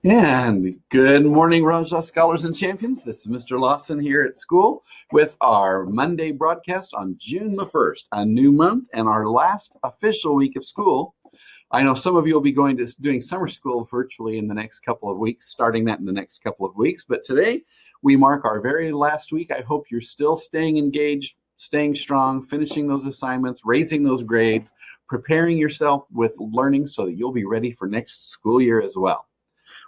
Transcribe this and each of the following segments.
And good morning, Rajah Scholars and Champions. This is Mr. Lawson here at school with our Monday broadcast on June the 1st, a new month and our last official week of school. I know some of you will be doing summer school virtually in the next couple of weeks, starting that in the next couple of weeks. But today we mark our very last week. I hope you're still staying engaged, staying strong, finishing those assignments, raising those grades, preparing yourself with learning so that you'll be ready for next school year as well.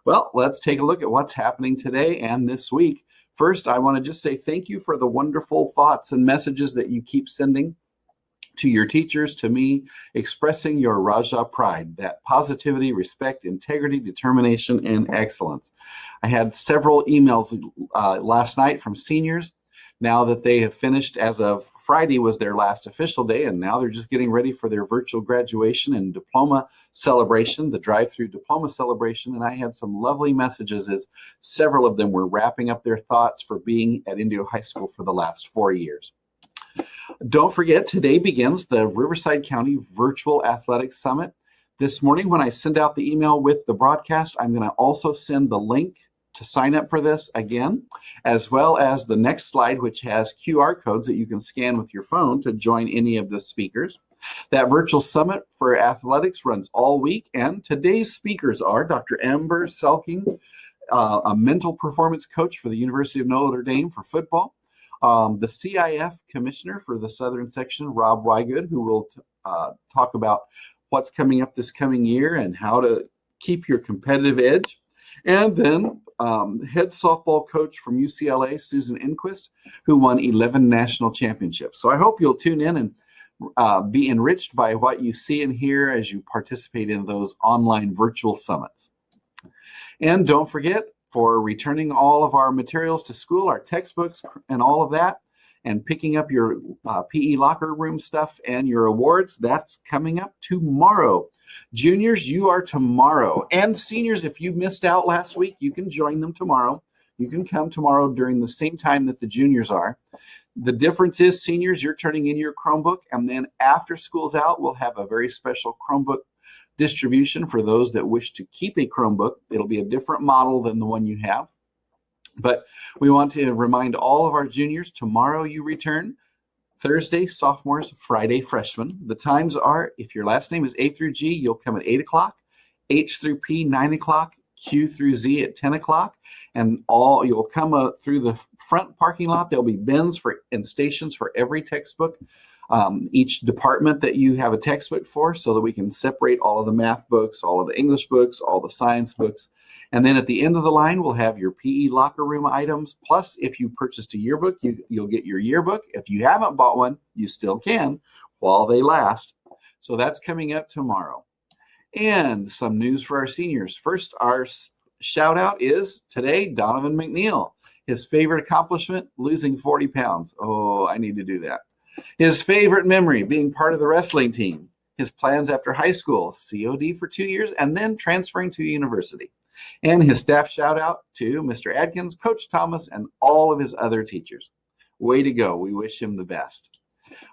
Well, let's take a look at what's happening today and this week. First, I want to just say thank you for the wonderful thoughts and messages that you keep sending to your teachers, to me, expressing your Rajah pride, that positivity, respect, integrity, determination, and excellence. I had several emails last night from seniors. Now that they have finished, as of Friday was their last official day, and now they're just getting ready for their virtual graduation and diploma celebration, the drive-through diploma celebration. And I had some lovely messages as several of them were wrapping up their thoughts for being at Indio High School for the last 4 years. Don't forget, today begins the Riverside County Virtual Athletics Summit. This morning, when I send out the email with the broadcast, I'm going to also send the link to sign up for this again, as well as the next slide, which has QR codes that you can scan with your phone to join any of the speakers. That virtual summit for athletics runs all week, and today's speakers are Dr. Amber Selking, a mental performance coach for the University of Notre Dame for football, the CIF commissioner for the Southern Section, Rob Wygood, who will talk about what's coming up this coming year and how to keep your competitive edge. And then head softball coach from UCLA, Susan Enquist, who won 11 national championships. So I hope you'll tune in and be enriched by what you see and hear as you participate in those online virtual summits. And don't forget, for returning all of our materials to school, our textbooks and all of that, and picking up your PE locker room stuff and your awards, that's coming up tomorrow. Juniors, you are tomorrow. And seniors, if you missed out last week, you can join them tomorrow. You can come tomorrow during the same time that the juniors are. The difference is, seniors, you're turning in your Chromebook, and then after school's out, we'll have a very special Chromebook distribution for those that wish to keep a Chromebook. It'll be a different model than the one you have. But we want to remind all of our juniors, tomorrow you return. Thursday, sophomores, Friday, freshmen. The times are, if your last name is A through G, you'll come at 8 o'clock, H through P, 9 o'clock, Q through Z at 10 o'clock, and you'll come through the front parking lot. There'll be bins and stations for every textbook, each department that you have a textbook for, so that we can separate all of the math books, all of the English books, all the science books. And then at the end of the line, we'll have your PE locker room items. Plus, if you purchased a yearbook, you'll get your yearbook. If you haven't bought one, you still can while they last. So that's coming up tomorrow. And some news for our seniors. First, our shout out is today, Donovan McNeil. His favorite accomplishment, losing 40 pounds. Oh, I need to do that. His favorite memory, being part of the wrestling team. His plans after high school, COD for 2 years, and then transferring to university. And his staff shout out to Mr. Adkins, Coach Thomas, and all of his other teachers. Way to go. We wish him the best.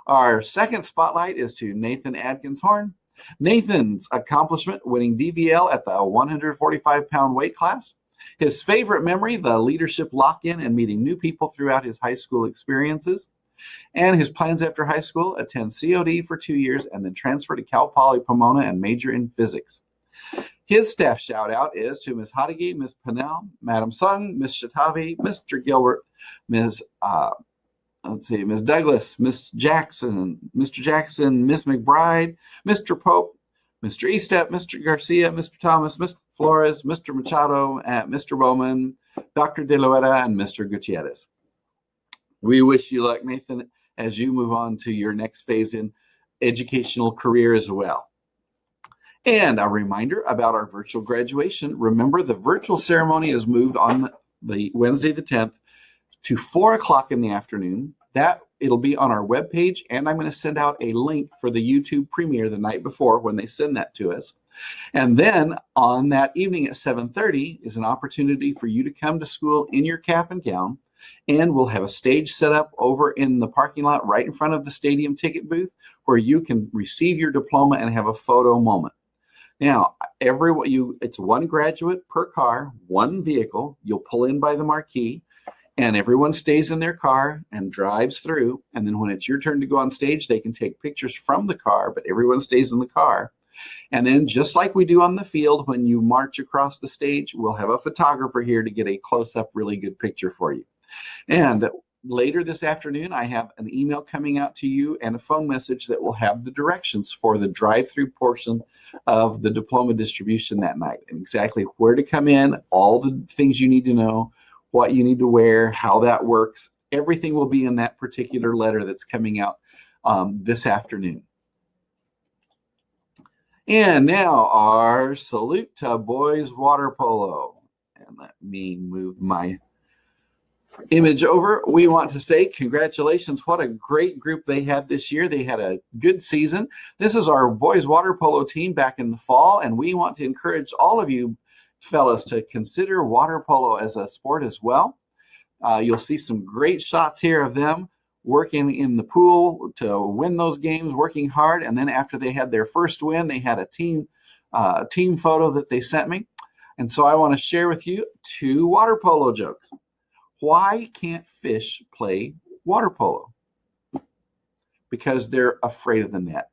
Our second spotlight is to Nathan Adkins Horn. Nathan's accomplishment, winning DVL at the 145-pound weight class. His favorite memory, the leadership lock-in and meeting new people throughout his high school experiences. And his plans after high school, attend COD for 2 years and then transfer to Cal Poly Pomona and major in physics. His staff shout out is to Ms. Hadigi, Ms. Pennell, Madam Sung, Ms. Shatavi, Mr. Gilbert, Ms. Douglas, Ms. Jackson, Mr. Jackson, Ms. McBride, Mr. Pope, Mr. Estep, Mr. Garcia, Mr. Thomas, Ms. Flores, Mr. Machado, Mr. Bowman, Dr. De Lueta, and Mr. Gutierrez. We wish you luck, Nathan, as you move on to your next phase in educational career as well. And a reminder about our virtual graduation. Remember, the virtual ceremony is moved on the Wednesday the 10th to 4 o'clock in the afternoon. It'll be on our webpage, and I'm going to send out a link for the YouTube premiere the night before when they send that to us. And then on that evening at 7:30 is an opportunity for you to come to school in your cap and gown, and we'll have a stage set up over in the parking lot right in front of the stadium ticket booth where you can receive your diploma and have a photo moment. Now, it's one graduate per car, one vehicle. You'll pull in by the marquee, and everyone stays in their car and drives through. And then when it's your turn to go on stage, they can take pictures from the car, but everyone stays in the car. And then just like we do on the field, when you march across the stage, we'll have a photographer here to get a close-up, really good picture for you. And later this afternoon, I have an email coming out to you and a phone message that will have the directions for the drive-through portion of the diploma distribution that night, and exactly where to come in, all the things you need to know, what you need to wear, how that works. Everything will be in that particular letter that's coming out this afternoon. And now our salute to boys water polo. And let me move my image over. We want to say congratulations. What a great group they had this year. They had a good season. This is our boys water polo team back in the fall, and we want to encourage all of you fellas to consider water polo as a sport as well. You'll see some great shots here of them working in the pool to win those games, working hard. And then after they had their first win, they had a team photo that they sent me. And so I want to share with you 2 water polo jokes. Why can't fish play water polo? Because they're afraid of the net.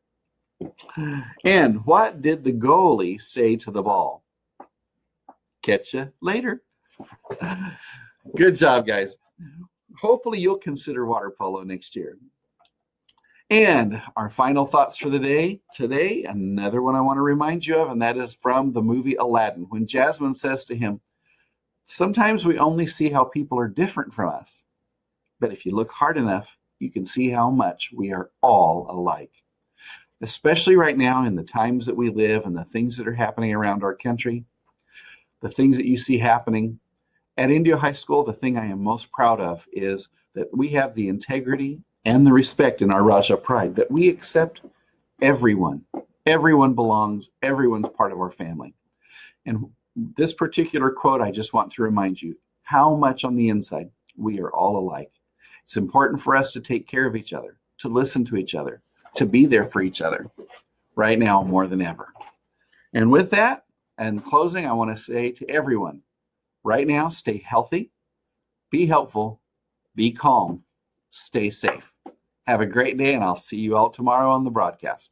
And what did the goalie say to the ball? Catch you later. Good job, guys. Hopefully you'll consider water polo next year. And our final thoughts for the day today, another one I want to remind you of, and that is from the movie Aladdin, when Jasmine says to him, sometimes we only see how people are different from us, but if you look hard enough, you can see how much we are all alike. Especially right now in the times that we live and the things that are happening around our country, the things that you see happening. At Indio High School, the thing I am most proud of is that we have the integrity and the respect in our Rajah pride, that we accept everyone. Everyone belongs. Everyone's part of our family. And this particular quote, I just want to remind you how much on the inside we are all alike. It's important for us to take care of each other, to listen to each other, to be there for each other right now more than ever. And with that, and closing, I want to say to everyone, right now, stay healthy, be helpful, be calm, stay safe. Have a great day, and I'll see you all tomorrow on the broadcast.